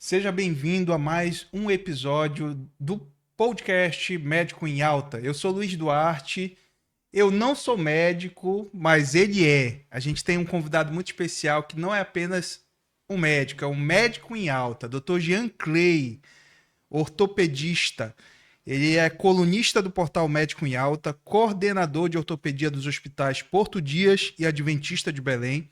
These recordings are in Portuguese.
Seja bem-vindo a mais um episódio do podcast Médico em Alta. Eu sou Luiz Duarte. Eu não sou médico, mas ele é. A gente tem um convidado muito especial que não é apenas um médico, é um médico em alta, Dr. Jean Clay, ortopedista. Ele é colunista do portal Médico em Alta, coordenador de ortopedia dos hospitais Porto Dias e Adventista de Belém,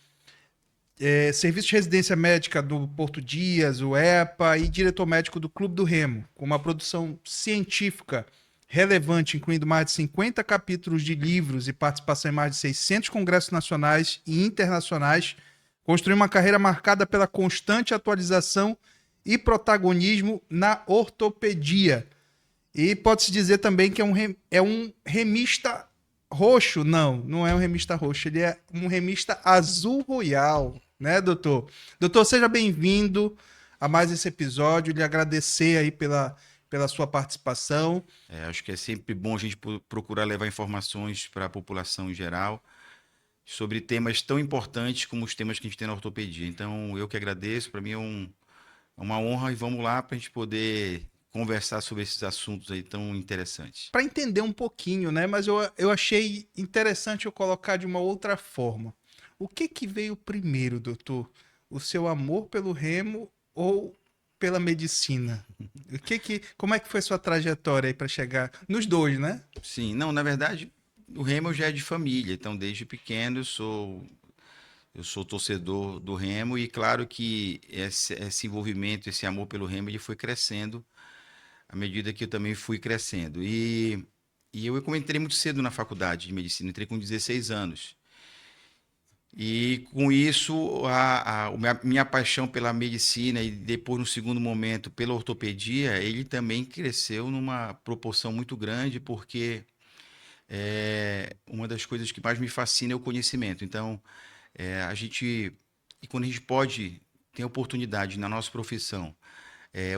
serviço de residência médica do Porto Dias, o EPA, e diretor médico do Clube do Remo, com uma produção científica relevante, incluindo mais de 50 capítulos de livros e participação em mais de 600 congressos nacionais e internacionais. Construiu uma carreira marcada pela constante atualização e protagonismo na ortopedia. E pode-se dizer também que é um remista roxo. Não, não é um remista roxo, ele é um remista azul royal, né, doutor? Doutor, seja bem-vindo a mais esse episódio. Lhe agradecer aí pela sua participação. Acho que é sempre bom a gente procurar levar informações para a população em geral sobre temas tão importantes como os temas que a gente tem na ortopedia. Então, eu que agradeço, para mim é uma honra e vamos lá para a gente poder conversar sobre esses assuntos aí tão interessantes. Para entender um pouquinho, né? Mas eu achei interessante eu colocar de uma outra forma. O que veio primeiro, doutor? O seu amor pelo remo ou pela medicina? Como é que foi sua trajetória aí para chegar nos dois, né? Sim, não, na verdade, o Remo já é de família, então desde pequeno eu sou torcedor do Remo e claro que esse envolvimento, esse amor pelo Remo, ele foi crescendo à medida que eu também fui crescendo. E eu entrei muito cedo na faculdade de medicina, entrei com 16 anos. E com isso, minha paixão pela medicina e depois, no segundo momento, pela ortopedia, ele também cresceu numa proporção muito grande, porque uma das coisas que mais me fascina é o conhecimento. Então, e quando a gente pode ter a oportunidade na nossa profissão,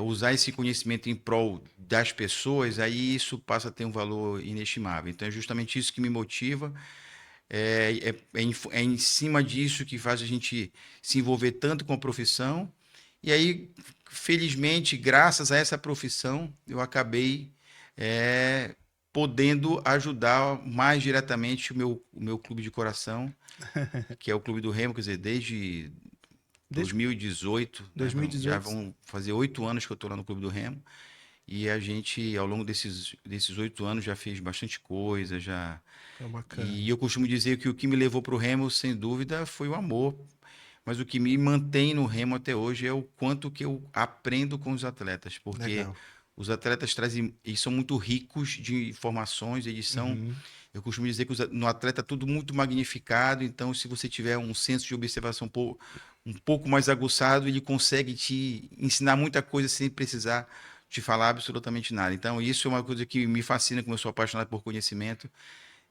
usar esse conhecimento em prol das pessoas, aí isso passa a ter um valor inestimável. Então, é justamente isso que me motiva. É em cima disso que faz a gente se envolver tanto com a profissão. E aí, felizmente, graças a essa profissão, eu acabei é, podendo ajudar mais diretamente o meu clube de coração, que é o Clube do Remo, quer dizer, desde Desde 2018, né? Já 2018. vão fazer 8 anos que eu estou lá no Clube do Remo. E a gente, ao longo desses 8 anos, já fez bastante coisa, já. É E bacana. eu costumo dizer que o que me levou para o Remo, sem dúvida, foi o amor. Mas o que me mantém no Remo até hoje é o quanto que eu aprendo com os atletas, porque Legal. os atletas trazem, eles são muito ricos de informações, Uhum. eu costumo dizer que no atleta é tudo muito magnificado, então se você tiver um senso de observação um pouco mais aguçado, ele consegue te ensinar muita coisa sem precisar te falar absolutamente nada. Então isso é uma coisa que me fascina, como eu sou apaixonado por conhecimento,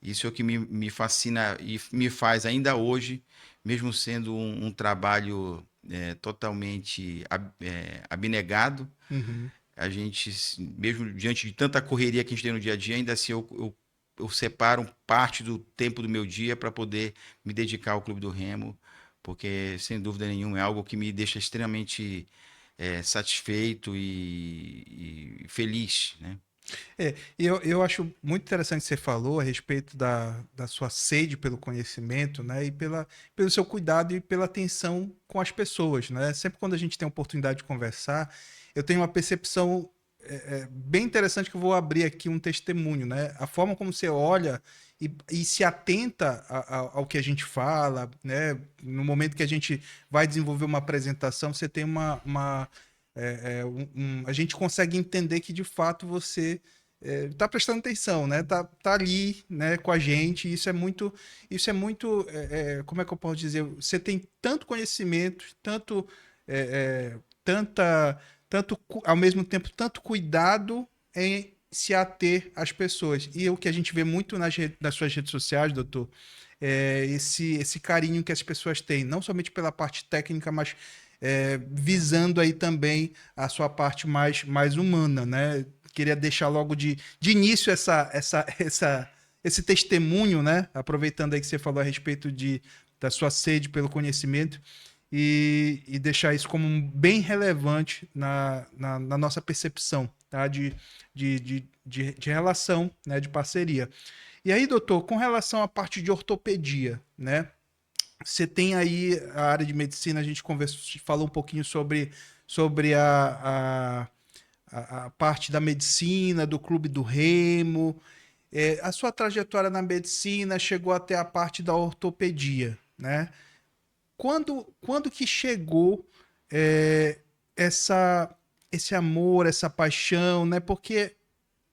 isso é o que me fascina e me faz ainda hoje, mesmo sendo um trabalho totalmente abnegado, Uhum. a gente, mesmo diante de tanta correria que a gente tem no dia a dia, ainda assim eu separo parte do tempo do meu dia para poder me dedicar ao Clube do Remo, porque sem dúvida nenhuma é algo que me deixa extremamente satisfeito e feliz, né? Eu acho muito interessante o que você falou a respeito da sua sede pelo conhecimento, né? E pelo seu cuidado e pela atenção com as pessoas, né? Sempre quando a gente tem a oportunidade de conversar, eu tenho uma percepção bem interessante que eu vou abrir aqui um testemunho, né? A forma como você olha e se atenta ao que a gente fala, né? No momento que a gente vai desenvolver uma apresentação, você tem a gente consegue entender que de fato você tá prestando atenção, né? Tá ali, né, com a gente. Como é que eu posso dizer? Você tem tanto conhecimento, tanta, ao mesmo tempo, tanto cuidado em se ater às pessoas. E o que a gente vê muito nas suas redes sociais, doutor, é esse carinho que as pessoas têm, não somente pela parte técnica, mas visando aí também a sua parte mais humana, né? Queria deixar logo de início esse testemunho, né? Aproveitando aí que você falou a respeito da sua sede pelo conhecimento. e deixar isso como bem relevante na nossa percepção, tá? De relação, né? De parceria. E aí, doutor, com relação à parte de ortopedia, né? Você tem aí a área de medicina, a gente conversou, falou um pouquinho sobre a parte da medicina, do Clube do Remo. A sua trajetória na medicina chegou até a parte da ortopedia, né? Quando que chegou é, essa, esse amor, essa paixão, né? Porque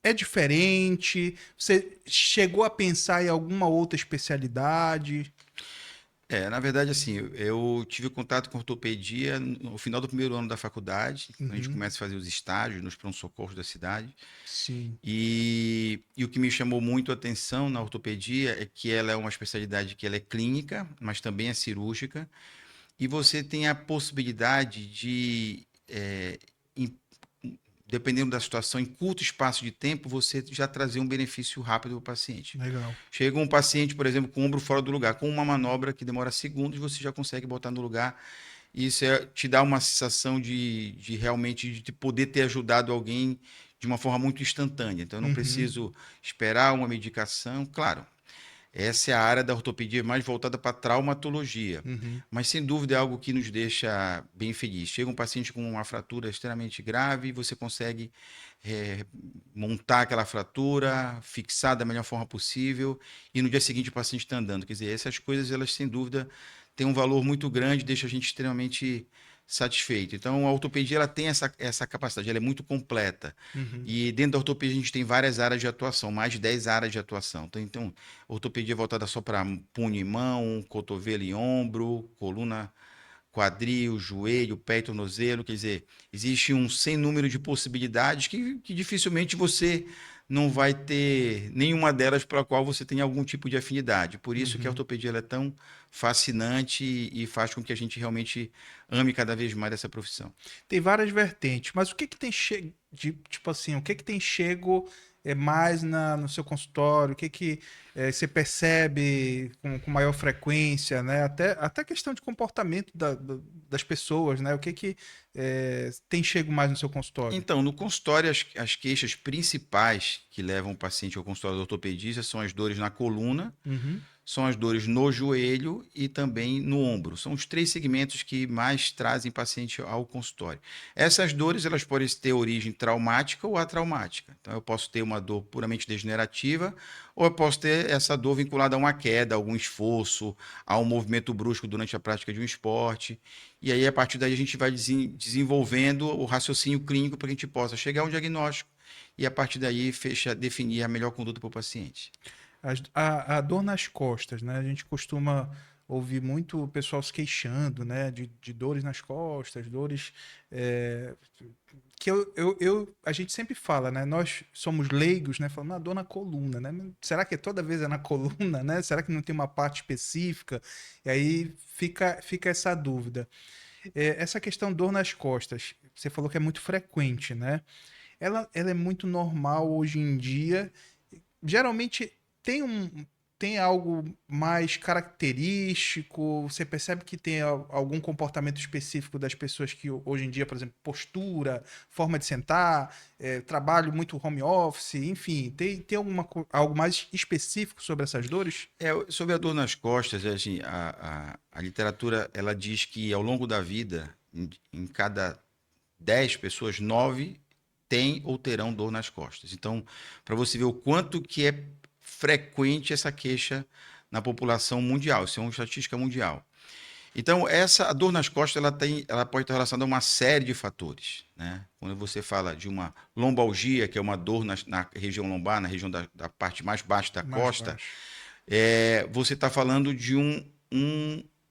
é diferente. Você chegou a pensar em alguma outra especialidade? Na verdade, assim, eu tive contato com ortopedia no final do primeiro ano da faculdade, quando a gente Uhum, começa a fazer os estágios nos pronto-socorros da cidade. sim. E o que me chamou muito a atenção na ortopedia é que ela é uma especialidade que ela é clínica, mas também é cirúrgica, e você tem a possibilidade de, em- dependendo da situação, em curto espaço de tempo, você já trazer um benefício rápido para o paciente. Legal. Chega um paciente, por exemplo, com o ombro fora do lugar, com uma manobra que demora segundos, você já consegue botar no lugar. E isso te dá uma sensação de realmente de poder ter ajudado alguém de uma forma muito instantânea. Então, eu não Uhum, preciso esperar uma medicação. Claro, essa é a área da ortopedia mais voltada para traumatologia. uhum. Mas, sem dúvida, é algo que nos deixa bem feliz. Chega um paciente com uma fratura extremamente grave e você consegue eh, montar aquela fratura, fixar da melhor forma possível e no dia seguinte o paciente está andando. Quer dizer, essas coisas, elas, sem dúvida, têm um valor muito grande, deixa a gente extremamente satisfeito. Então, a ortopedia ela tem essa capacidade, ela é muito completa. Uhum. E dentro da ortopedia a gente tem várias áreas de atuação, mais de 10 áreas de atuação. Então, ortopedia voltada só para punho e mão, cotovelo e ombro, coluna, quadril, joelho, pé e tornozelo. Quer dizer, existe um sem número de possibilidades que dificilmente você não vai ter nenhuma delas para a qual você tenha algum tipo de afinidade. Por isso que a Uhum. ortopedia ela é tão fascinante e faz com que a gente realmente ame cada vez mais essa profissão. Tem várias vertentes, mas o que que tem tipo assim, o que que tem chego mais no seu consultório? O que que você percebe com maior frequência, né? Até questão de comportamento das pessoas, né? O que que tem chego mais no seu consultório? Então, no consultório, as queixas principais que levam o paciente ao consultório do ortopedista são as dores na coluna, Uhum, são as dores no joelho e também no ombro. São os três segmentos que mais trazem paciente ao consultório. Essas dores, elas podem ter origem traumática ou atraumática. Então, eu posso ter uma dor puramente degenerativa ou eu posso ter essa dor vinculada a uma queda, a algum esforço, a um movimento brusco durante a prática de um esporte. E aí, a partir daí, a gente vai desenvolvendo o raciocínio clínico para que a gente possa chegar a um diagnóstico e, a partir daí, definir a melhor conduta para o paciente. a dor nas costas, né? A gente costuma ouvir muito o pessoal se queixando, né? De dores nas costas, dores. é, que a gente sempre fala, né? Nós somos leigos, né? Falando, dor na coluna, né? Será que toda vez é na coluna, né? Será que não tem uma parte específica? E aí fica essa dúvida. Essa questão dor nas costas, você falou que é muito frequente, né? Ela é muito normal hoje em dia. Geralmente tem tem algo mais característico, você percebe que tem algum comportamento específico das pessoas que hoje em dia, por exemplo, postura, forma de sentar, trabalho muito home office, enfim, tem algo mais específico sobre essas dores? Sobre a dor nas costas, assim, a literatura ela diz que ao longo da vida, em cada 10 pessoas, 9 têm ou terão dor nas costas. Então, para você ver o quanto que é frequente essa queixa na população mundial, isso é uma estatística mundial. Então, a dor nas costas, ela pode estar relacionada a uma série de fatores, né? Quando você fala de uma lombalgia, que é uma dor na região lombar, na região da parte mais baixa da Mais costa, baixo. você está falando de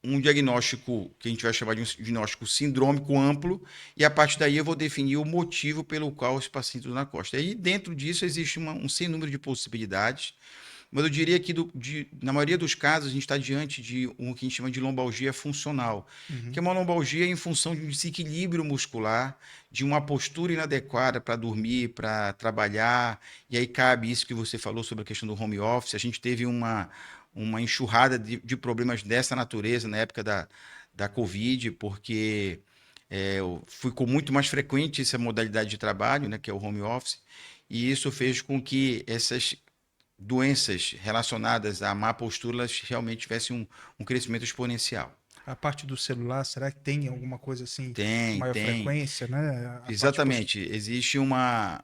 um diagnóstico que a gente vai chamar de um diagnóstico sindrômico amplo, e a partir daí eu vou definir o motivo pelo qual esse paciente está na costa. E dentro disso existe um sem número de possibilidades, mas eu diria que na maioria dos casos a gente está diante de o que a gente chama de lombalgia funcional, que é Uhum. uma lombalgia em função de um desequilíbrio muscular, de uma postura inadequada para dormir, para trabalhar, e aí cabe isso que você falou sobre a questão do home office. A gente teve uma enxurrada de problemas dessa natureza na época da da Covid, porque ficou muito mais frequente essa modalidade de trabalho, né, que é o home office, e isso fez com que essas doenças relacionadas à má postura elas realmente tivessem um crescimento exponencial. A parte do celular, será que tem alguma coisa assim com Tem, maior tem. frequência, né? A parte Exatamente. Existe uma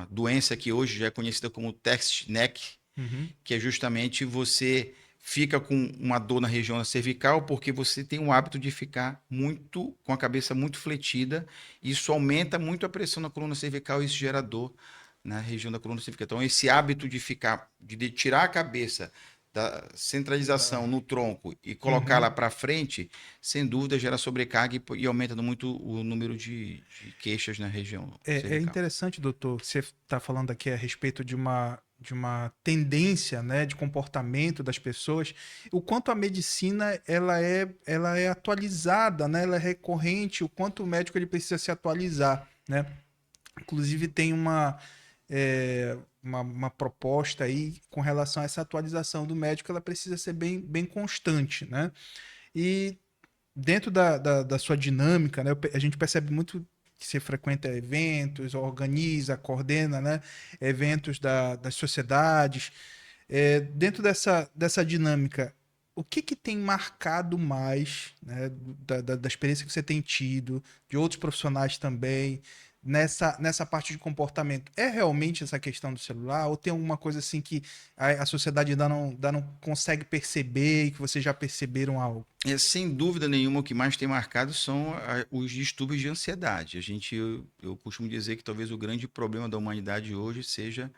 doença que hoje já é conhecida como text neck, Uhum. que é justamente você fica com uma dor na região da cervical porque você tem o hábito de ficar muito com a cabeça muito fletida. Isso aumenta muito a pressão na coluna cervical e isso gera dor na região da coluna cervical. Então, esse hábito de ficar, de tirar a cabeça da centralização no tronco e colocá-la Uhum. para frente, sem dúvida gera sobrecarga e aumenta muito o número de queixas na região É cervical. interessante, doutor, que você está falando aqui a respeito de uma tendência, né, de comportamento das pessoas, o quanto a medicina ela é atualizada, né, ela é recorrente, o quanto o médico ele precisa se atualizar, né? Inclusive tem uma proposta aí com relação a essa atualização do médico, ela precisa ser bem constante, né? E dentro da sua dinâmica, né, a gente percebe muito que você frequenta eventos, organiza, coordena, né, eventos das sociedades. Dentro dessa dinâmica, o que tem marcado mais, né, da experiência que você tem tido, de outros profissionais também, nessa parte de comportamento? É realmente essa questão do celular? Ou tem alguma coisa assim que a sociedade ainda não consegue perceber e que vocês já perceberam algo? Sem dúvida nenhuma, o que mais tem marcado são os distúrbios de ansiedade. Eu costumo dizer que talvez o grande problema da humanidade hoje seja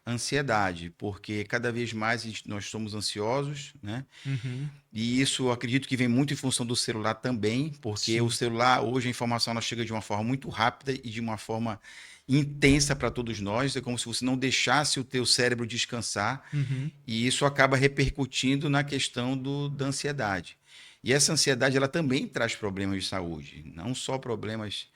a ansiedade, porque cada vez mais nós somos ansiosos, né? Uhum. E isso eu acredito que vem muito em função do celular também, porque o Sim. celular, hoje a informação ela chega de uma forma muito rápida e de uma forma intensa para todos nós. É como se você não deixasse o teu cérebro descansar. Uhum. E isso acaba repercutindo na questão da ansiedade. E essa ansiedade ela também traz problemas de saúde, não só problemas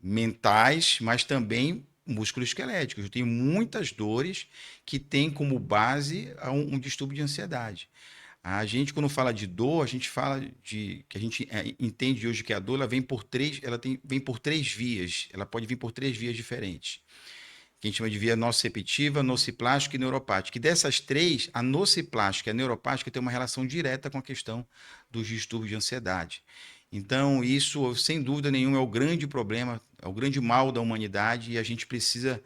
mentais, mas também musculoesqueléticos. Eu tenho muitas dores que têm como base um distúrbio de ansiedade. A gente, quando fala de dor, a gente fala de que a gente entende hoje que a dor ela vem por três vias. Ela pode vir por três vias diferentes que a gente chama de via nociceptiva, nociplástica e neuropática. E dessas três, a nociplástica e a neuropática têm uma relação direta com a questão dos distúrbios de ansiedade. Então, isso, sem dúvida nenhuma, é o grande problema, é o grande mal da humanidade e a gente precisa,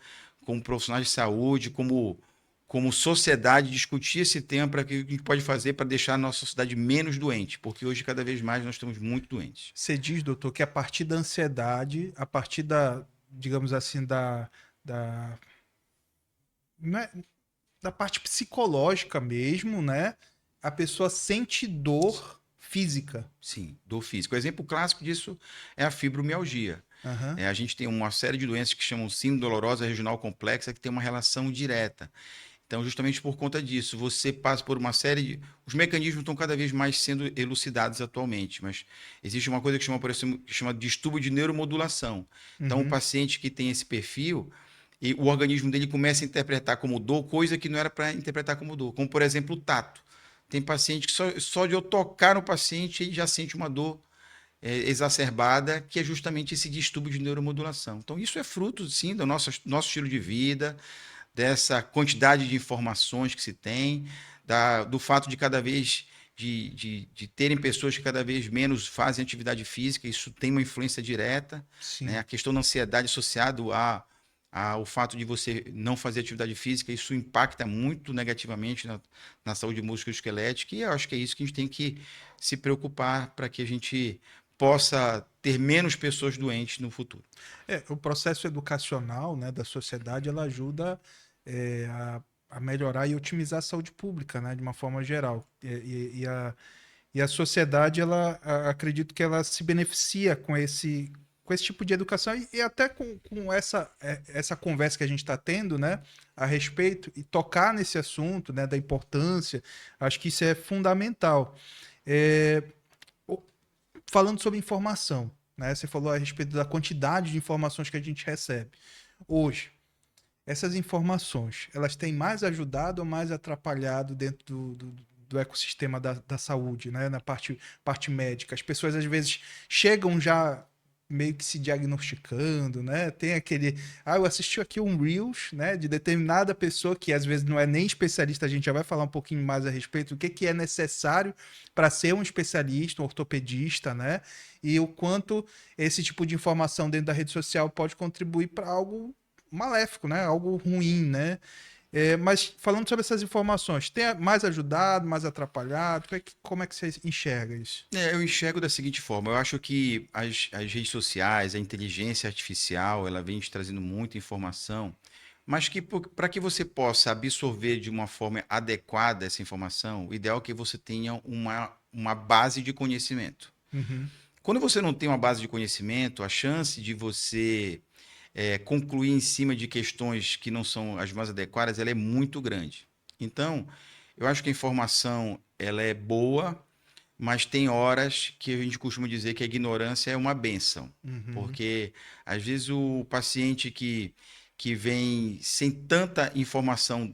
como profissionais de saúde, como sociedade, discutir esse tema para que a gente pode fazer para deixar a nossa sociedade menos doente, porque hoje, cada vez mais, nós estamos muito doentes. Você diz, doutor, que a partir da ansiedade, a partir digamos assim, da, não é- da parte psicológica mesmo, né? A pessoa sente dor física. Sim, dor física. O exemplo clássico disso é a fibromialgia. Aham. A gente tem uma série de doenças que chamam síndrome dolorosa regional complexa, que tem uma relação direta. Então, justamente por conta disso, você passa por uma série de... Os mecanismos estão cada vez mais sendo elucidados atualmente, mas existe uma coisa que chama, por exemplo, que chama distúrbio de neuromodulação. Então, o Uhum. paciente que tem esse perfil, e o organismo dele começa a interpretar como dor, coisa que não era para interpretar como dor, como, por exemplo, o tato. Tem paciente que só de eu tocar no paciente, ele já sente uma dor exacerbada, que é justamente esse distúrbio de neuromodulação. Então, isso é fruto, sim, do nosso estilo de vida, dessa quantidade de informações que se tem, do fato de cada vez de terem pessoas que cada vez menos fazem atividade física, isso tem uma influência direta, né? Sim. A questão da ansiedade associada ao fato de você não fazer atividade física, isso impacta muito negativamente na saúde musculoesquelética, e eu acho que é isso que a gente tem que se preocupar para que a gente possa ter menos pessoas doentes no futuro. O processo educacional, né, da sociedade, ela ajuda a melhorar e otimizar a saúde pública, né, de uma forma geral. E a sociedade, acredito que ela se beneficia com esse tipo de educação e até com essa conversa que a gente está tendo, né, a respeito, e tocar nesse assunto, né, da importância, acho que isso é fundamental. É, o- Falando sobre informação, né, você falou a respeito da quantidade de informações que a gente recebe. Hoje, essas informações, elas têm mais ajudado ou mais atrapalhado dentro do ecossistema da saúde, né? Na parte médica. As pessoas às vezes chegam já meio que se diagnosticando, né? Tem aquele, eu assisti aqui um Reels, né, de determinada pessoa que às vezes não é nem especialista, a gente já vai falar um pouquinho mais a respeito do que é necessário para ser um especialista, um ortopedista, né? E o quanto esse tipo de informação dentro da rede social pode contribuir para algo maléfico, né? Algo ruim, né? Mas falando sobre essas informações, tem mais ajudado, mais atrapalhado? Como é que você enxerga isso? Eu enxergo da seguinte forma, eu acho que as redes sociais, a inteligência artificial, ela vem te trazendo muita informação, mas que para que você possa absorver de uma forma adequada essa informação, o ideal é que você tenha uma base de conhecimento. Uhum, Quando você não tem uma base de conhecimento, a chance de você concluir em cima de questões que não são as mais adequadas, ela é muito grande. Então, eu acho que a informação ela é boa, mas tem horas que a gente costuma dizer que a ignorância é uma bênção, uhum, porque às vezes o paciente que vem sem tanta informação,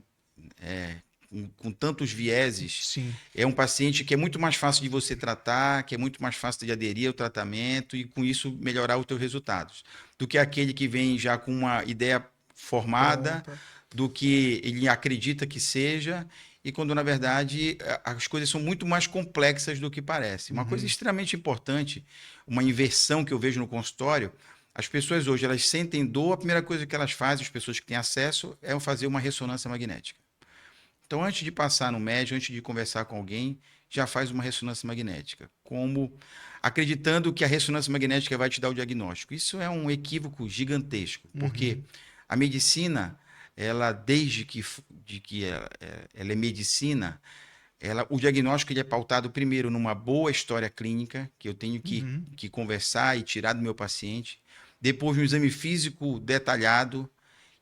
com tantos vieses, sim. é um paciente que é muito mais fácil de você tratar, que é muito mais fácil de aderir ao tratamento e com isso melhorar os teus resultados, do que aquele que vem já com uma ideia formada Pronta. do que ele acredita que seja, e quando na verdade as coisas são muito mais complexas do que parece. Uma coisa Uhum, extremamente importante, uma inversão que eu vejo no consultório, as pessoas hoje elas sentem dor, a primeira coisa que elas fazem, as pessoas que têm acesso, é fazer uma ressonância magnética. Então, antes de passar no médico, antes de conversar com alguém, já faz uma ressonância magnética, como acreditando que a ressonância magnética vai te dar o diagnóstico. Isso é um equívoco gigantesco, porque uhum, a medicina, ela desde que ela é medicina, o diagnóstico ele é pautado primeiro numa boa história clínica, que eu tenho uhum. que conversar e tirar do meu paciente, depois um exame físico detalhado,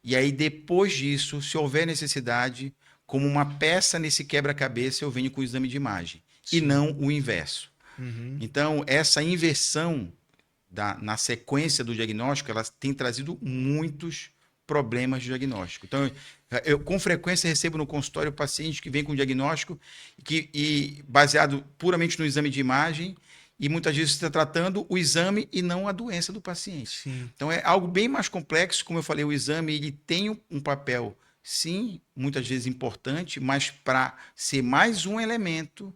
e aí, depois disso, se houver necessidade, como uma peça nesse quebra-cabeça, eu venho com o exame de imagem. E Sim. não o inverso. Uhum, Então, essa inversão na sequência do diagnóstico, ela tem trazido muitos problemas de diagnóstico. Então, eu com frequência recebo no consultório pacientes que vêm com diagnóstico e baseado puramente no exame de imagem, e muitas vezes está tratando o exame e não a doença do paciente. sim. Então, é algo bem mais complexo. Como eu falei, o exame ele tem um papel, sim, muitas vezes importante, mas para ser mais um elemento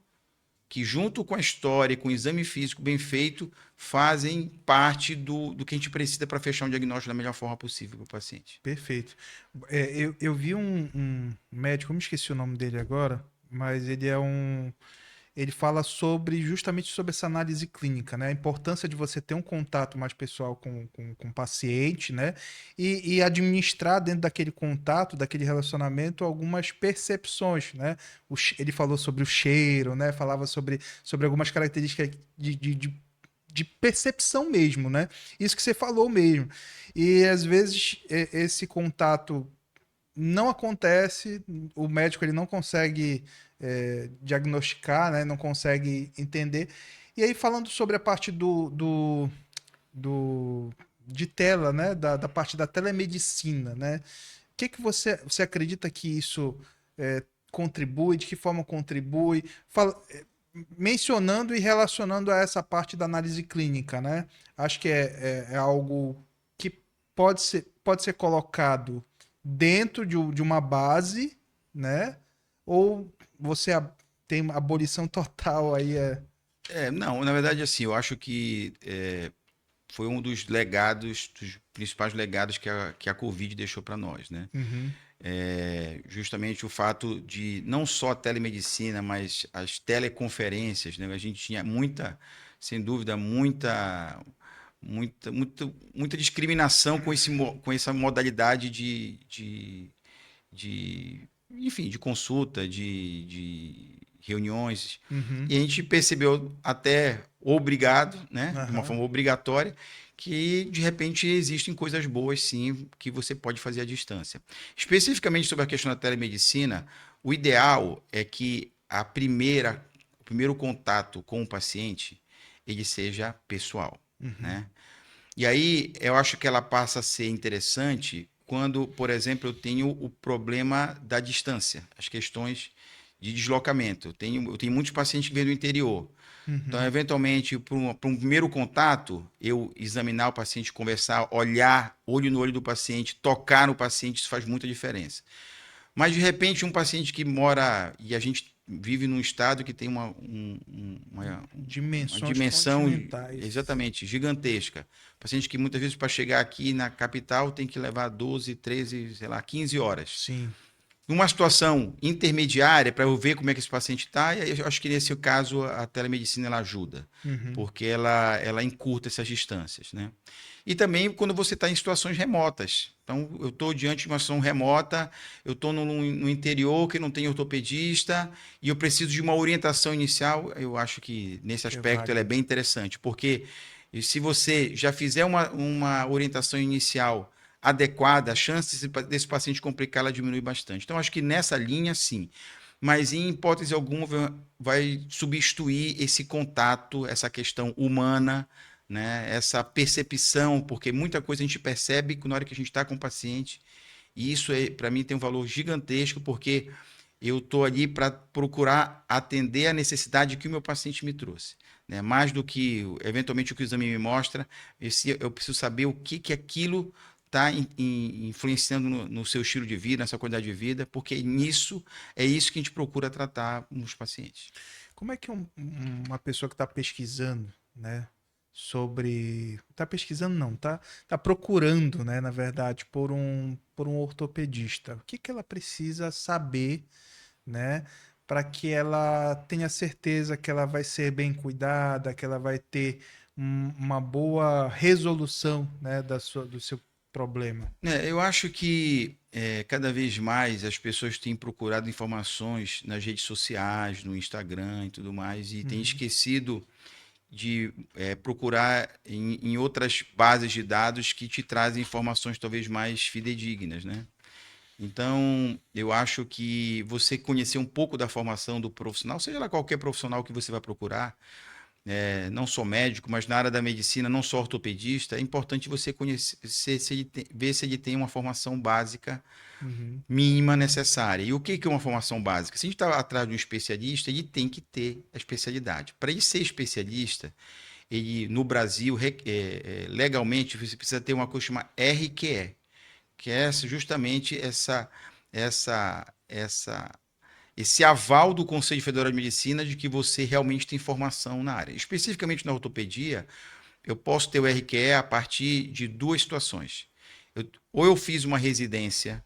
que, junto com a história, com o exame físico bem feito, fazem parte do que a gente precisa para fechar um diagnóstico da melhor forma possível para o paciente. Perfeito. Eu vi um médico, eu me esqueci o nome dele agora, mas ele fala justamente sobre essa análise clínica, né? A importância de você ter um contato mais pessoal com o paciente, né? E administrar dentro daquele contato, daquele relacionamento, algumas percepções, né? Ele falou sobre o cheiro, né? Falava sobre algumas características de percepção mesmo, né? Isso que você falou mesmo. E às vezes esse contato não acontece, o médico ele não consegue diagnosticar, né? Não consegue entender. E aí, falando sobre a parte do de tela, né? Da parte da telemedicina, né? O que você acredita que isso contribui? De que forma contribui? Mencionando e relacionando a essa parte da análise clínica, né? Acho que é algo que pode ser colocado dentro de uma base, né? Ou você tem abolição total aí? Não, na verdade, assim, eu acho que foi um dos legados, dos principais legados que a Covid deixou para nós, né? Uhum, Justamente o fato de não só a telemedicina, mas as teleconferências, né? A gente tinha sem dúvida, muita discriminação com essa modalidade enfim, de consulta, de reuniões. uhum, E a gente percebeu até obrigado, né, de uma aham, forma obrigatória, que de repente existem coisas boas sim que você pode fazer à distância. Especificamente sobre a questão da telemedicina, o ideal é que o primeiro contato com o paciente ele seja pessoal, uhum, né? E aí eu acho que ela passa a ser interessante quando, por exemplo, eu tenho o problema da distância, as questões de deslocamento. Eu tenho muitos pacientes que vêm do interior. Então, Uhum. eventualmente, para um primeiro contato, eu examinar o paciente, conversar, olhar olho no olho do paciente, tocar no paciente, isso faz muita diferença. Mas, de repente, um paciente que mora, e a gente vive num estado que tem uma Dimensões dimensão continentais. exatamente gigantesca. Paciente que muitas vezes, para chegar aqui na capital, tem que levar 12, 13, sei lá, 15 horas. Sim. Numa situação intermediária, para eu ver como é que esse paciente está, eu acho que nesse caso a telemedicina ela ajuda, Uhum. porque ela encurta essas distâncias, né? E também quando você está em situações remotas. Então, eu estou diante de uma situação remota, eu estou no interior que não tem ortopedista e eu preciso de uma orientação inicial. Eu acho que nesse É aspecto ela é válido. bem interessante, porque se você já fizer uma orientação inicial adequada, a chance desse paciente complicar ela diminui bastante. Então, acho que nessa linha, sim. Mas, em hipótese alguma, vai substituir esse contato, essa questão humana, né? Essa percepção, porque muita coisa a gente percebe na hora que a gente está com o paciente. E isso, para mim, tem um valor gigantesco, porque eu estou ali para procurar atender a necessidade que o meu paciente me trouxe. Né? Mais do que, eventualmente, o que o exame me mostra, eu preciso saber o que aquilo está influenciando no seu estilo de vida, na sua qualidade de vida, porque é isso que a gente procura tratar nos pacientes. Como é que uma pessoa que está pesquisando, né, sobre, está pesquisando não, tá procurando, né, na verdade, por um ortopedista, o que que ela precisa saber, né, para que ela tenha certeza que ela vai ser bem cuidada, que ela vai ter uma boa resolução, né, do seu problema? Eu acho que cada vez mais as pessoas têm procurado informações nas redes sociais, no Instagram e tudo mais, e têm Uhum. esquecido de procurar em outras bases de dados que te trazem informações talvez mais fidedignas, né? Então, eu acho que você conhecer um pouco da formação do profissional, seja lá qualquer profissional que você vai procurar, não só médico, mas na área da medicina, não só ortopedista, é importante você conhecer, ver se ele tem uma formação básica Uhum. mínima necessária. E o que é uma formação básica? Se a gente está atrás de um especialista, ele tem que ter a especialidade. Para ele ser especialista, ele no Brasil, legalmente, você precisa ter uma coisa chamada RQE, que é justamente essa esse aval do Conselho Federal de Medicina de que você realmente tem formação na área. Especificamente na ortopedia, eu posso ter o RQE a partir de duas situações. Ou eu fiz uma residência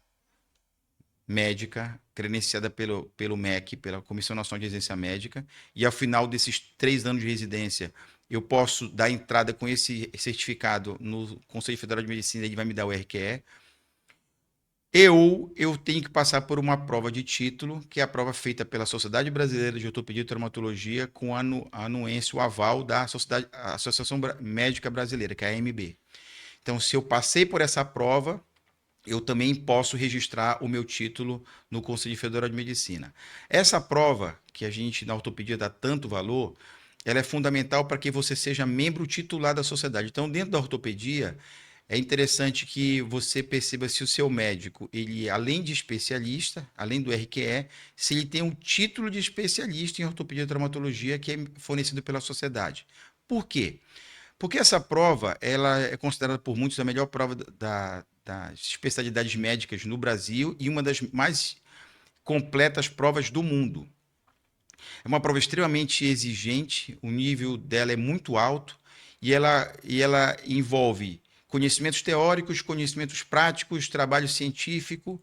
médica, credenciada pelo MEC, pela Comissão Nacional de Residência Médica, e ao final desses 3 anos de residência, eu posso dar entrada com esse certificado no Conselho Federal de Medicina, ele vai me dar o RQE. Eu tenho que passar por uma prova de título, que é a prova feita pela Sociedade Brasileira de Ortopedia e Traumatologia, com a anuência, o aval da Associação Médica Brasileira, que é a AMB. Então, se eu passei por essa prova, eu também posso registrar o meu título no Conselho Federal de Medicina. Essa prova, que a gente na ortopedia dá tanto valor, ela é fundamental para que você seja membro titular da sociedade. Então, dentro da ortopedia, é interessante que você perceba se o seu médico, ele, além de especialista, além do RQE, se ele tem um título de especialista em ortopedia e traumatologia que é fornecido pela sociedade. Por quê? Porque essa prova, ela é considerada por muitos a melhor prova das especialidades médicas no Brasil e uma das mais completas provas do mundo. É uma prova extremamente exigente, o nível dela é muito alto e ela envolve conhecimentos teóricos, conhecimentos práticos, trabalho científico,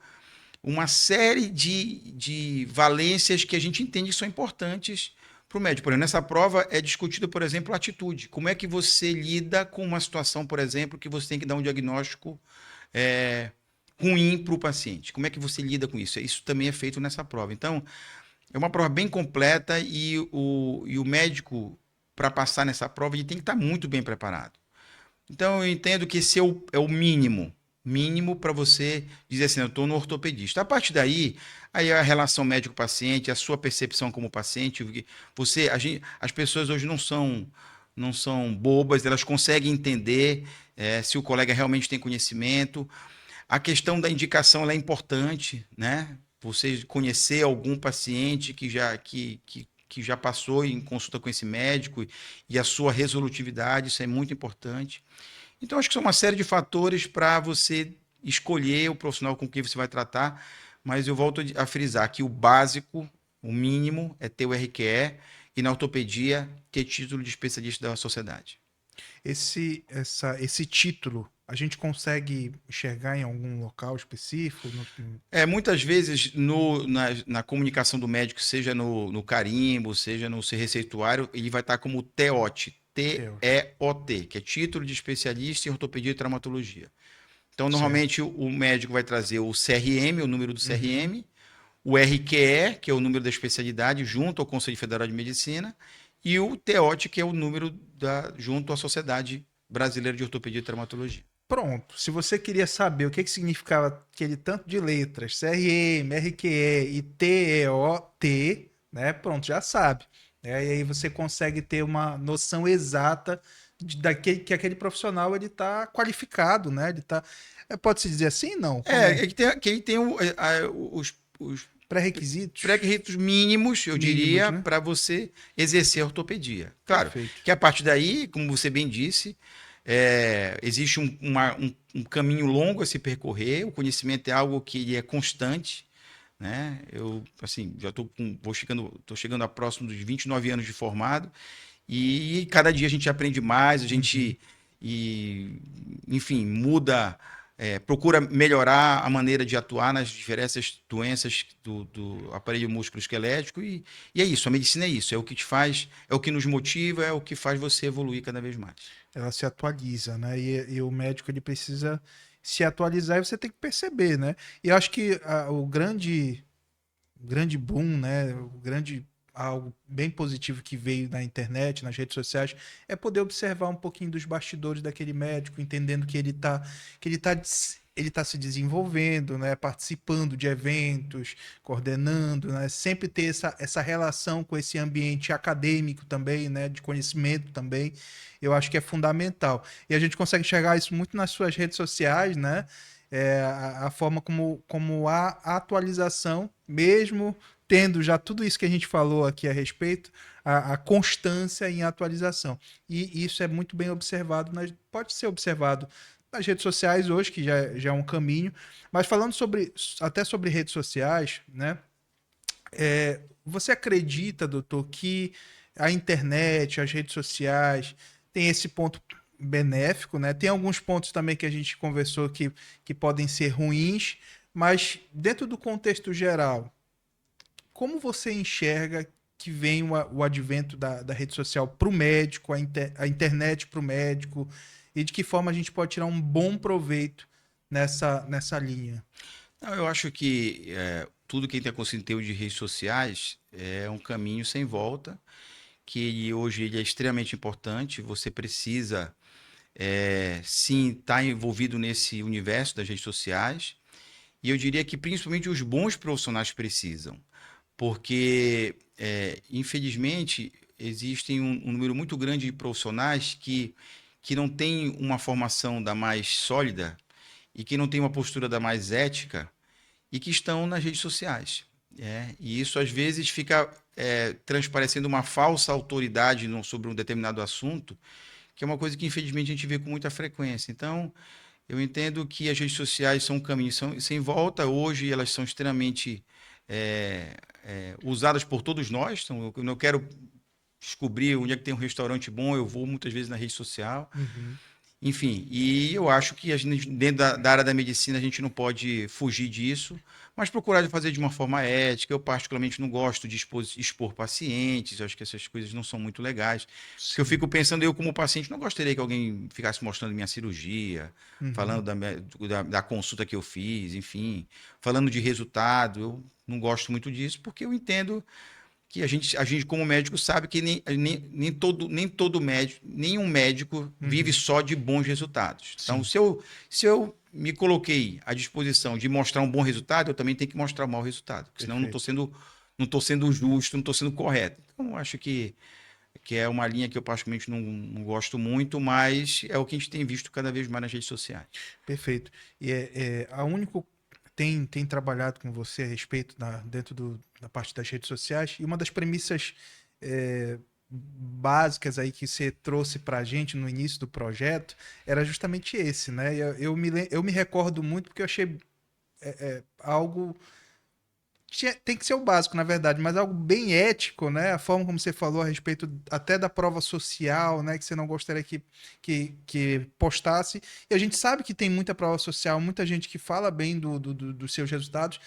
uma série de valências que a gente entende que são importantes para o médico. Por exemplo, nessa prova é discutido, por exemplo, a atitude. Como é que você lida com uma situação, por exemplo, que você tem que dar um diagnóstico é, ruim para o paciente? Como é que você lida com isso? Isso também é feito nessa prova. Então, é uma prova bem completa e o médico, para passar nessa prova, ele tem que estar muito bem preparado. Então, eu entendo que esse é o mínimo para você dizer assim, eu estou no ortopedista. A partir daí, aí a relação médico-paciente, a sua percepção como paciente, as pessoas hoje não são bobas, elas conseguem entender se o colega realmente tem conhecimento. A questão da indicação ela é importante, né? você conhecer algum paciente que já passou em consulta com esse médico e a sua resolutividade, isso é muito importante. Então, acho que são uma série de fatores para você escolher o profissional com quem você vai tratar, mas eu volto a frisar que o básico, o mínimo, é ter o RQE e na ortopedia ter título de especialista da sociedade. Esse título, a gente consegue enxergar em algum local específico? Muitas vezes na comunicação do médico, seja no carimbo, seja no seu receituário, ele vai estar como TEOT, T-E-O-T, que é título de especialista em ortopedia e traumatologia. Então, Certo. normalmente, o médico vai trazer o CRM, o número do Uhum. CRM, o RQE, que é o número da especialidade, junto ao Conselho Federal de Medicina, e o TEOT, que é o número junto à Sociedade Brasileira de Ortopedia e Traumatologia. Pronto. Se você queria saber o que significava aquele tanto de letras, CRM, RQE e TEOT, né? Pronto, já sabe. E aí você consegue ter uma noção exata que aquele profissional ele está qualificado, né? Ele tá, pode-se dizer assim? Não. Como é? Que ele tem os Pré-requisitos pré-requisitos mínimos, eu mínimos, diria, né? para você exercer a ortopedia. Claro, Perfeito. que a partir daí, como você bem disse, existe um caminho longo a se percorrer, o conhecimento é algo que ele é constante, né? Eu, assim, já tô chegando a próximo dos 29 anos de formado, e cada dia a gente aprende mais, a Uhum. gente, enfim, muda, procura melhorar a maneira de atuar nas diversas doenças do aparelho músculo-esquelético, e é isso, a medicina é isso, é o que te faz, é o que nos motiva, é o que faz você evoluir cada vez mais. Ela se atualiza, né? E o médico ele precisa se atualizar e você tem que perceber, né? E eu acho que o grande boom, né? O grande algo bem positivo que veio na internet, nas redes sociais, é poder observar um pouquinho dos bastidores daquele médico, entendendo que ele tá se desenvolvendo, né? Participando de eventos, coordenando, né? Sempre ter essa relação com esse ambiente acadêmico também, né? De conhecimento também, eu acho que é fundamental. E a gente consegue enxergar isso muito nas suas redes sociais, né? A forma como a atualização, mesmo tendo já tudo isso que a gente falou aqui a respeito, a constância em atualização. E isso é muito bem observado, pode ser observado nas redes sociais hoje, que já é um caminho, mas falando até sobre redes sociais, né? Você acredita, doutor, que a internet, as redes sociais, tem esse ponto benéfico, né? Tem alguns pontos também que a gente conversou que podem ser ruins, mas dentro do contexto geral, como você enxerga que vem o advento da rede social para o médico, a internet para o médico, e de que forma a gente pode tirar um bom proveito nessa linha? Não, eu acho que tudo que tem conteúdo de redes sociais é um caminho sem volta, que hoje ele é extremamente importante, você precisa sim estar envolvido nesse universo das redes sociais, e eu diria que principalmente os bons profissionais precisam, porque infelizmente existem um número muito grande de profissionais que não têm uma formação da mais sólida e que não têm uma postura da mais ética e que estão nas redes sociais. E isso às vezes fica transparecendo uma falsa autoridade sobre um determinado assunto, que é uma coisa que infelizmente a gente vê com muita frequência. Então, eu entendo que as redes sociais são um caminho sem volta. Hoje elas são extremamente usadas por todos nós. Então, eu não quero descobrir onde é que tem um restaurante bom, eu vou muitas vezes na rede social. Uhum. Enfim, e eu acho que a gente, dentro da área da medicina a gente não pode fugir disso, mas procurar fazer de uma forma ética. Eu particularmente não gosto de expor pacientes, eu acho que essas coisas não são muito legais. Porque eu Sim. fico pensando, eu como paciente não gostaria que alguém ficasse mostrando minha cirurgia, Uhum. falando da consulta que eu fiz, enfim, falando de resultado. Eu não gosto muito disso, porque eu entendo que a gente como médico sabe que nem todo médico, nenhum médico vive Uhum. só de bons resultados. Então, Sim, se eu me coloquei à disposição de mostrar um bom resultado, eu também tenho que mostrar um mau resultado, porque senão eu perfeito. não estou sendo justo, não estou sendo correto. Então, acho que é uma linha que eu particularmente não gosto muito, mas é o que a gente tem visto cada vez mais nas redes sociais. Perfeito. E tem trabalhado com você a respeito dentro da parte das redes sociais, e uma das premissas básicas aí que você trouxe para a gente no início do projeto era justamente esse, né? Eu me recordo muito porque eu achei algo tem que ser o básico, na verdade, mas algo bem ético, né? A forma como você falou a respeito até da prova social, né? Que você não gostaria que postasse. E a gente sabe que tem muita prova social, muita gente que fala bem dos seus resultados.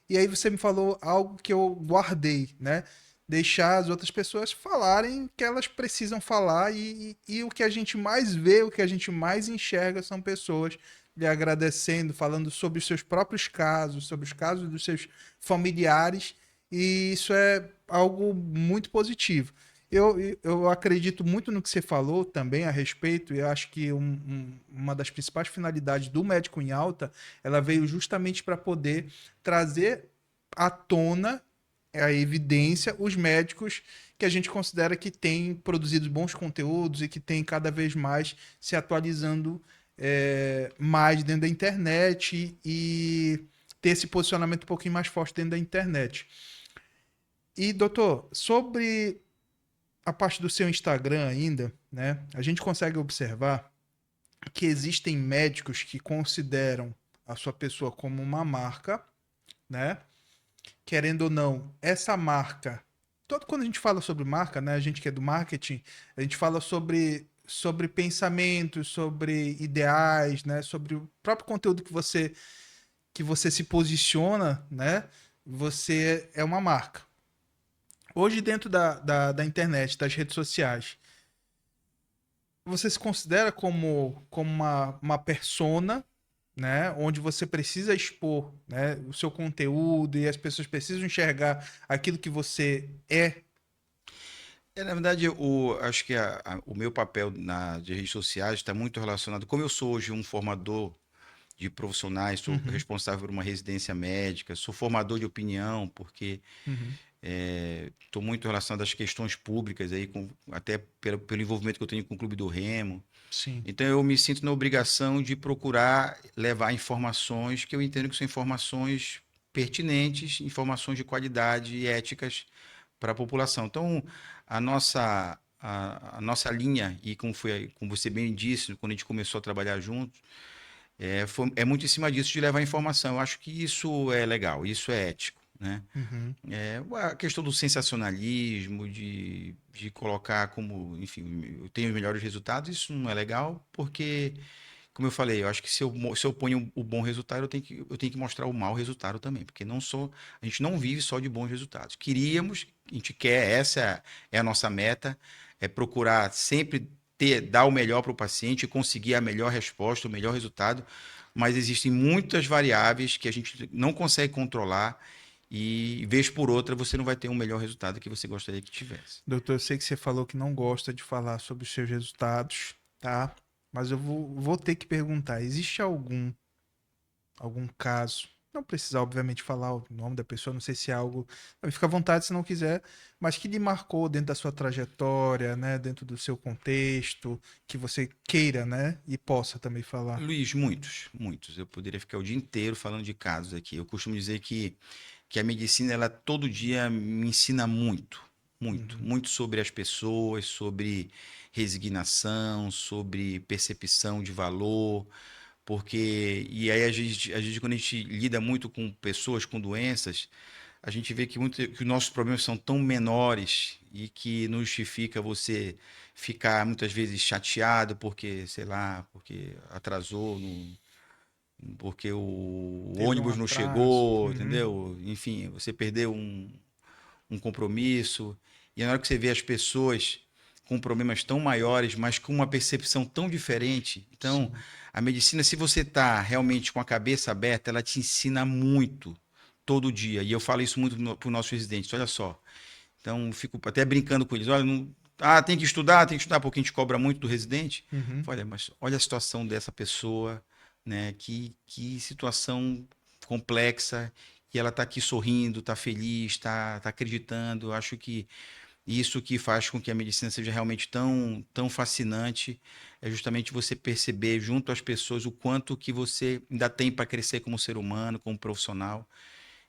E aí você me falou algo que eu guardei, né? Deixar as outras pessoas falarem o que elas precisam falar e o que a gente mais vê, o que a gente mais enxerga são pessoas lhe agradecendo, falando sobre os seus próprios casos, sobre os casos dos seus familiares, e isso é algo muito positivo. Eu acredito muito no que você falou também a respeito, e eu acho que uma das principais finalidades do Médico em Alta, ela veio justamente para poder trazer à tona a evidência os médicos que a gente considera que têm produzido bons conteúdos e que têm cada vez mais se atualizando mais dentro da internet e ter esse posicionamento um pouquinho mais forte dentro da internet. E, doutor, sobre a parte do seu Instagram ainda, né? A gente consegue observar que existem médicos que consideram a sua pessoa como uma marca, né? Querendo ou não, essa marca. Todo quando a gente fala sobre marca, né? A gente que é do marketing, a gente fala sobre pensamentos, sobre ideais, né? Sobre o próprio conteúdo que você se posiciona, né? Você é uma marca. Hoje, dentro da internet, das redes sociais, você se considera como uma persona, né? Onde você precisa expor, né, o seu conteúdo e as pessoas precisam enxergar aquilo que você é. Na verdade, acho que o meu papel de redes sociais está muito relacionado. Como eu sou hoje um formador de profissionais, sou Uhum, responsável por uma residência médica, sou formador de opinião, porque uhum, estou muito relacionado às questões públicas, aí, até pelo envolvimento que eu tenho com o Clube do Remo. sim. Então, eu me sinto na obrigação de procurar levar informações que eu entendo que são informações pertinentes, informações de qualidade e éticas para a população. Então, a nossa linha, e como você bem disse, quando a gente começou a trabalhar juntos, é muito em cima disso, de levar informação. Eu acho que isso é legal, isso é ético, né? Uhum. A questão do sensacionalismo, de colocar como, enfim, eu tenho os melhores resultados, isso não é legal, porque, como eu falei, eu acho que se eu ponho o bom resultado, eu tenho que mostrar o mau resultado também, porque a gente não vive só de bons resultados. A gente quer, essa é a nossa meta, é procurar sempre dar o melhor para o paciente, conseguir a melhor resposta, o melhor resultado, mas existem muitas variáveis que a gente não consegue controlar e, vez por outra, você não vai ter um melhor resultado que você gostaria que tivesse. Doutor, eu sei que você falou que não gosta de falar sobre os seus resultados, tá? Mas eu vou ter que perguntar: existe algum caso? Não precisa, obviamente, falar o nome da pessoa, não sei se é algo. Fica à vontade se não quiser, mas que lhe marcou dentro da sua trajetória, né? Dentro do seu contexto, que você queira, né? E possa também falar. Luiz, muitos, muitos. Eu poderia ficar o dia inteiro falando de casos aqui. Eu costumo dizer que a medicina, ela todo dia me ensina muito, muito, Uhum. muito sobre as pessoas, sobre resignação, sobre percepção de valor, porque, e aí a gente quando a gente lida muito com pessoas com doenças, a gente vê que os nossos problemas são tão menores e que não justifica você ficar muitas vezes chateado porque, sei lá, porque atrasou, porque o Teve um ônibus não atraso. chegou, Uhum. entendeu? Enfim, você perdeu um compromisso. E na hora que você vê as pessoas com problemas tão maiores, mas com uma percepção tão diferente. Então, Sim. a medicina, se você está realmente com a cabeça aberta, ela te ensina muito todo dia. E eu falo isso muito para os nossos residentes. Olha só. Então, fico até brincando com eles. Olha, não, tem que estudar, porque a gente cobra muito do residente. Uhum. Olha, mas olha a situação dessa pessoa, né? Que situação complexa. E ela está aqui sorrindo, está feliz, está acreditando. Eu acho que E isso que faz com que a medicina seja realmente tão fascinante, é justamente você perceber junto às pessoas o quanto que você ainda tem para crescer como ser humano, como profissional.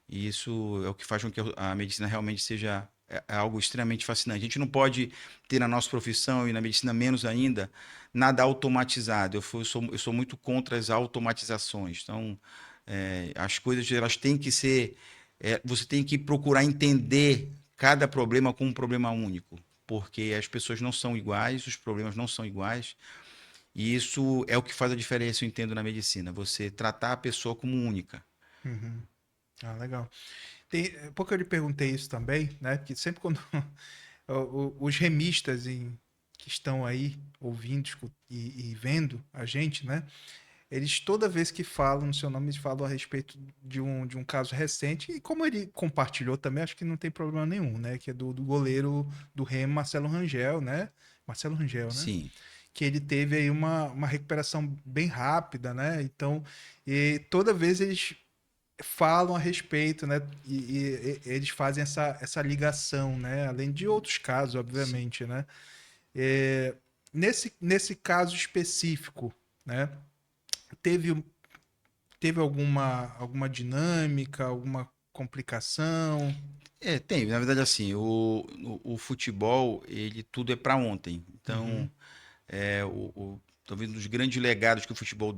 E isso é o que faz com que a medicina realmente seja algo extremamente fascinante. A gente não pode ter na nossa profissão e na medicina menos ainda nada automatizado. Eu sou muito contra as automatizações. Então, as coisas elas têm que ser, você tem que procurar entender cada problema como um problema único, porque as pessoas não são iguais, os problemas não são iguais. E isso é o que faz a diferença, eu entendo, na medicina. Você tratar a pessoa como única. Uhum. Ah, legal. Porque eu lhe perguntei isso também, né? Porque sempre quando os remistas que estão aí ouvindo e vendo a gente, né? Eles toda vez que falam no seu nome, eles falam a respeito de um caso recente. E como ele compartilhou também, acho que não tem problema nenhum, né? Que é do goleiro do Remo, Marcelo Rangel, né? Marcelo Rangel, né? Sim. Que ele teve aí uma recuperação bem rápida, né? Então, e toda vez eles falam a respeito, né? E eles fazem essa ligação, né? Além de outros casos, Sim. obviamente, né? É, nesse caso específico, né? Teve, teve alguma dinâmica, alguma complicação? Tem. Na verdade, assim, o futebol, ele tudo é para ontem. Uhum, Então, talvez um dos grandes legados que o futebol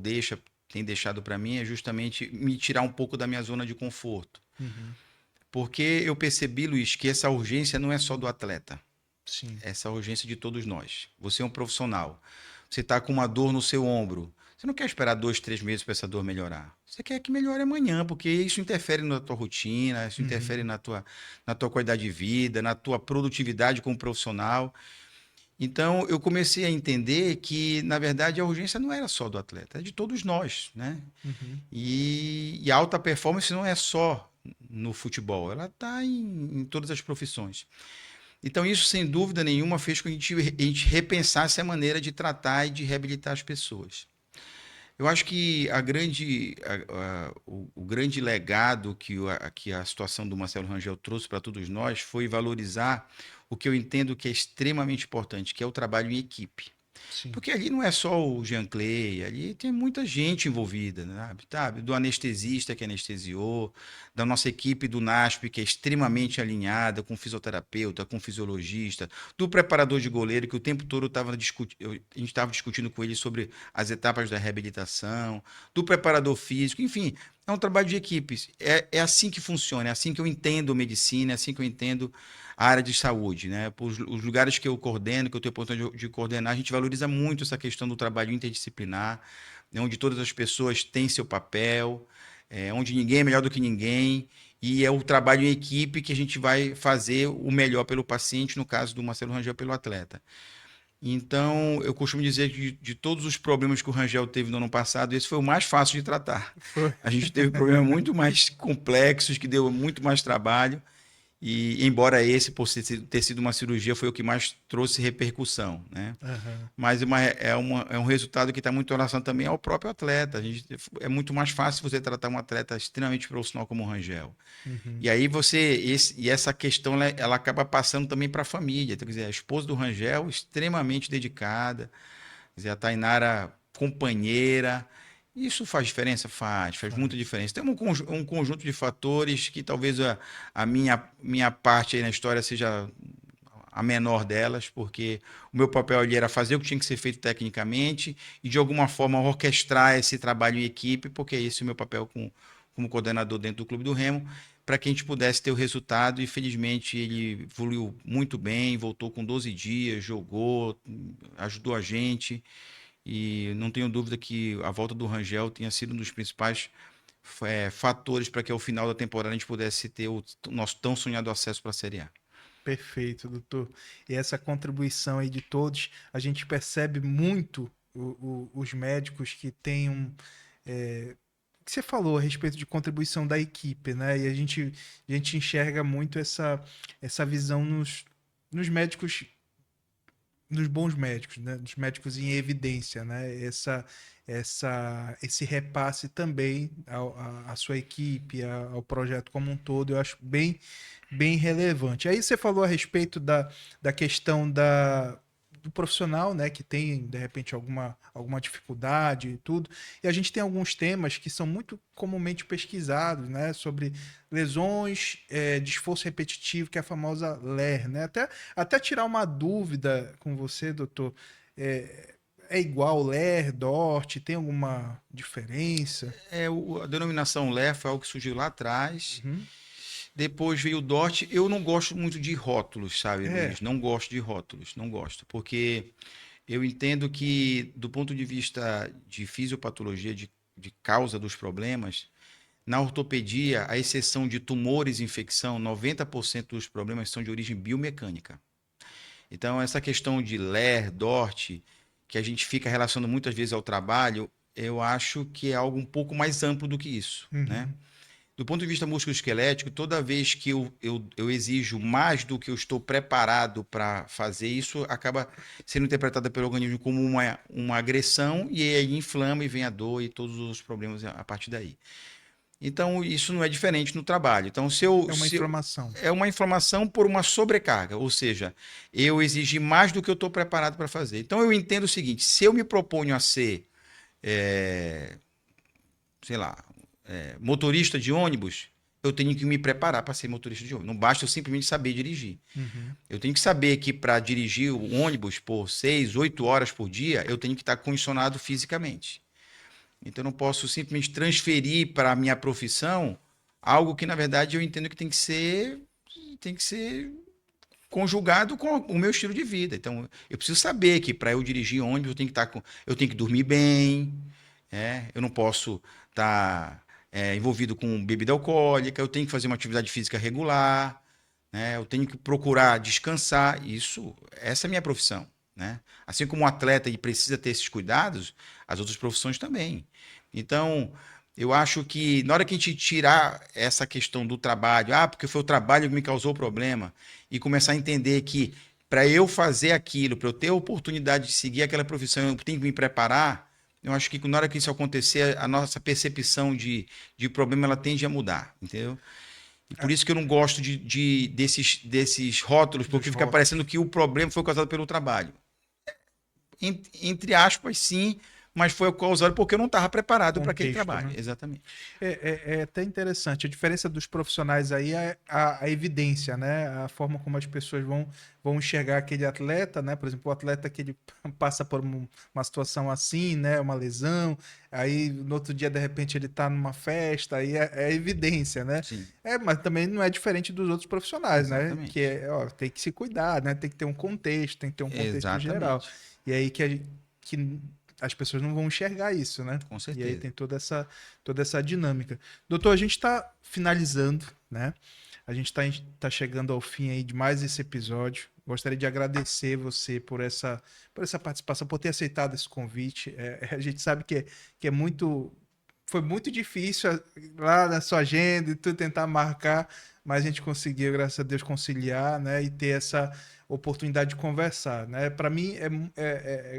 tem deixado para mim é justamente me tirar um pouco da minha zona de conforto. uhum, Porque eu percebi, Luiz, que essa urgência não é só do atleta, sim. essa urgência de todos nós. Você é um profissional, você está com uma dor no seu ombro. Você não quer esperar 2, 3 meses para essa dor melhorar. Você quer que melhore amanhã, porque isso interfere na tua rotina, isso interfere Uhum, na tua qualidade de vida, na tua produtividade como profissional. Então, eu comecei a entender que, na verdade, a urgência não era só do atleta, é de todos nós, né? uhum, E a alta performance não é só no futebol, ela está em todas as profissões. Então, isso, sem dúvida nenhuma, fez com que a gente repensasse a maneira de tratar e de reabilitar as pessoas. Eu acho que o grande legado que a situação do Marcelo Rangel trouxe para todos nós foi valorizar o que eu entendo que é extremamente importante, que é o trabalho em equipe. sim. Porque ali não é só o Jean Clay, ali tem muita gente envolvida, né, sabe? Do anestesista que anestesiou, da nossa equipe do NASP, que é extremamente alinhada com o fisioterapeuta, com o fisiologista, do preparador de goleiro, que o tempo todo a gente estava discutindo com ele sobre as etapas da reabilitação, do preparador físico, enfim, é um trabalho de equipes. É assim que funciona, é assim que eu entendo medicina, é assim que eu entendo a área de saúde, né? Os lugares que eu coordeno, que eu tenho a oportunidade de coordenar, a gente valoriza muito essa questão do trabalho interdisciplinar, né? Onde todas as pessoas têm seu papel, onde ninguém é melhor do que ninguém, e é o trabalho em equipe que a gente vai fazer o melhor pelo paciente, no caso do Marcelo Rangel, pelo atleta. Então, eu costumo dizer que de todos os problemas que o Rangel teve no ano passado, esse foi o mais fácil de tratar. Foi. A gente teve problemas muito mais complexos, que deu muito mais trabalho, e embora esse, ter sido uma cirurgia, foi o que mais trouxe repercussão, né? Aham, Mas é um resultado que está muito em relação também ao próprio atleta. É muito mais fácil você tratar um atleta extremamente profissional como o Rangel. uhum, E aí e essa questão ela acaba passando também para a família. Então, quer dizer, a esposa do Rangel extremamente dedicada, quer dizer, a Tainara companheira. Isso faz diferença? Faz muita faz. diferença. Tem um conjunto de fatores que talvez a minha parte aí na história seja a menor delas, porque o meu papel ali era fazer o que tinha que ser feito tecnicamente e, de alguma forma, orquestrar esse trabalho em equipe, porque esse é o meu papel como coordenador dentro do Clube do Remo, para que a gente pudesse ter o resultado. E, felizmente, ele evoluiu muito bem, voltou com 12 dias, jogou, ajudou a gente. E não tenho dúvida que a volta do Rangel tenha sido um dos principais fatores para que ao final da temporada a gente pudesse ter o nosso tão sonhado acesso para a Série A. Perfeito, doutor. E essa contribuição aí de todos, a gente percebe muito os médicos que têm que você falou a respeito de contribuição da equipe, né? E a gente enxerga muito essa visão nos médicos dos bons médicos, né? Dos médicos em evidência, né? Esse repasse também à sua equipe, ao projeto como um todo, eu acho bem relevante. Aí você falou a respeito da questão do profissional, né, que tem de repente alguma dificuldade e tudo. E a gente tem alguns temas que são muito comumente pesquisados, né, sobre lesões de esforço repetitivo, que é a famosa LER, né? Até tirar uma dúvida com você, doutor, é igual LER, DORT, tem alguma diferença? A denominação LER foi algo que surgiu lá atrás. Uhum. Depois veio o DORT. Eu não gosto muito de rótulos, sabe, É. Luiz? Não gosto de rótulos, não gosto. Porque eu entendo que, do ponto de vista de fisiopatologia, de causa dos problemas, na ortopedia, a exceção de tumores e infecção, 90% dos problemas são de origem biomecânica. Então, essa questão de LER, DORT, que a gente fica relacionando muitas vezes ao trabalho, eu acho que é algo um pouco mais amplo do que isso, né? Uhum. Do ponto de vista musculoesquelético, toda vez que eu exijo mais do que eu estou preparado para fazer, isso acaba sendo interpretado pelo organismo como uma agressão e aí inflama e vem a dor e todos os problemas a partir daí. Então, isso não é diferente no trabalho. Então, É uma inflamação. é uma inflamação por uma sobrecarga, ou seja, eu exigi mais do que eu estou preparado para fazer. Então, eu entendo o seguinte: se eu me proponho a ser, eh, sei lá, motorista de ônibus, eu tenho que me preparar para ser motorista de ônibus. Não basta eu simplesmente saber dirigir. Uhum. Eu tenho que saber que para dirigir o ônibus por 6, 8 horas por dia, eu tenho que estar condicionado fisicamente. Então, eu não posso simplesmente transferir para a minha profissão algo que, na verdade, eu entendo que tem que ser conjugado com o meu estilo de vida. Então, eu preciso saber que para eu dirigir ônibus, eu tenho que dormir bem, eu não posso estar envolvido com bebida alcoólica, eu tenho que fazer uma atividade física regular, né? Eu tenho que procurar descansar. Essa é a minha profissão, né? Assim como um atleta ele precisa ter esses cuidados, as outras profissões também. Então, eu acho que na hora que a gente tirar essa questão do trabalho, porque foi o trabalho que me causou o problema, e começar a entender que para eu fazer aquilo, para eu ter a oportunidade de seguir aquela profissão, eu tenho que me preparar. Eu acho que na hora que isso acontecer, a nossa percepção de problema ela tende a mudar, entendeu? E por isso que eu não gosto desses rótulos, Dos porque fica rótulos. parecendo que o problema foi causado pelo trabalho. Entre aspas, sim, mas foi causado porque eu não estava preparado para aquele Contexto, trabalho. né? Exatamente. É até interessante. A diferença dos profissionais aí é a evidência, né? A forma como as pessoas vão enxergar aquele atleta, né? Por exemplo, o atleta que ele passa por uma situação assim, né? Uma lesão, aí no outro dia, de repente, ele tá numa festa, aí é evidência, né? Sim, Mas também não é diferente dos outros profissionais, né? Que exatamente. tem que se cuidar, né? Tem que ter um contexto, tem que ter um contexto geral. Exatamente. E aí que as pessoas não vão enxergar isso, né? Com E aí certeza. tem toda essa dinâmica. Doutor, a gente está finalizando, né? A gente tá chegando ao fim aí de mais esse episódio. Gostaria de agradecer você por essa participação, por ter aceitado esse convite. A gente sabe que é muito. Foi muito difícil lá na sua agenda e tudo tentar marcar, mas a gente conseguiu, graças a Deus, conciliar, né? E ter essa oportunidade de conversar, né? Para mim,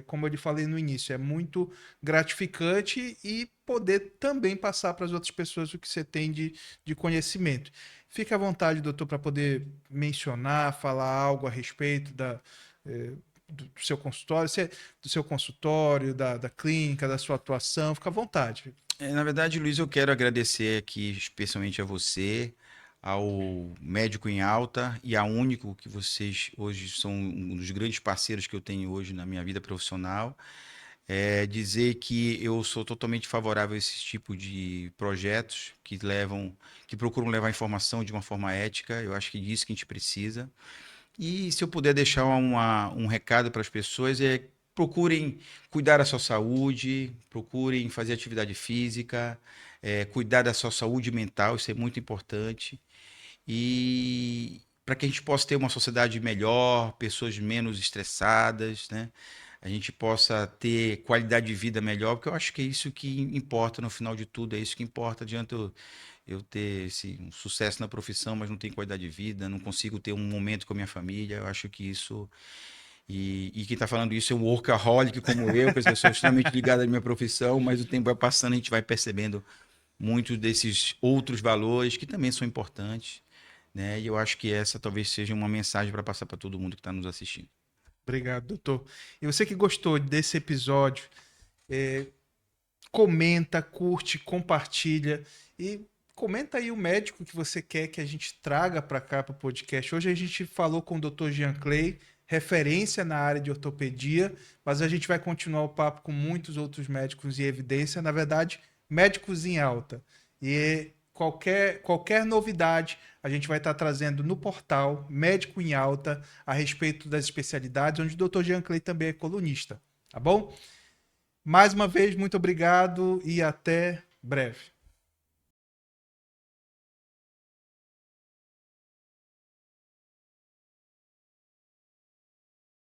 como eu lhe falei no início, é muito gratificante e poder também passar para as outras pessoas o que você tem de conhecimento. Fique à vontade, doutor, para poder mencionar, falar algo a respeito do seu consultório, do seu consultório, da clínica, da sua atuação. Fica à vontade. Na verdade, Luiz, eu quero agradecer aqui especialmente a você, ao Médico em Alta e a Único, que vocês hoje são um dos grandes parceiros que eu tenho hoje na minha vida profissional. Dizer que eu sou totalmente favorável a esse tipo de projetos que procuram levar informação de uma forma ética. Eu acho que é disso que a gente precisa. E se eu puder deixar um recado para as pessoas, procurem cuidar da sua saúde, procurem fazer atividade física, cuidar da sua saúde mental, isso é muito importante. E para que a gente possa ter uma sociedade melhor, pessoas menos estressadas, né? A gente possa ter qualidade de vida melhor, porque eu acho que é isso que importa no final de tudo, é isso que importa. Adianta eu ter um sucesso na profissão, mas não tenho qualidade de vida, não consigo ter um momento com a minha família. Eu acho que E quem está falando isso é um workaholic como eu, que eu sou extremamente ligado à minha profissão, mas o tempo vai passando, a gente vai percebendo muitos desses outros valores que também são importantes, né? E eu acho que essa talvez seja uma mensagem para passar para todo mundo que está nos assistindo. Obrigado, doutor. E você que gostou desse episódio, comenta, curte, compartilha e comenta aí o médico que você quer que a gente traga para cá para o podcast. Hoje a gente falou com o Dr. Jean Clay, referência na área de ortopedia, mas a gente vai continuar o papo com muitos outros médicos em evidência, na verdade, médicos em alta. E qualquer novidade a gente vai estar trazendo no portal Médico em Alta a respeito das especialidades, onde o Dr. Jean Clay também é colunista, tá bom? Mais uma vez, muito obrigado e até breve.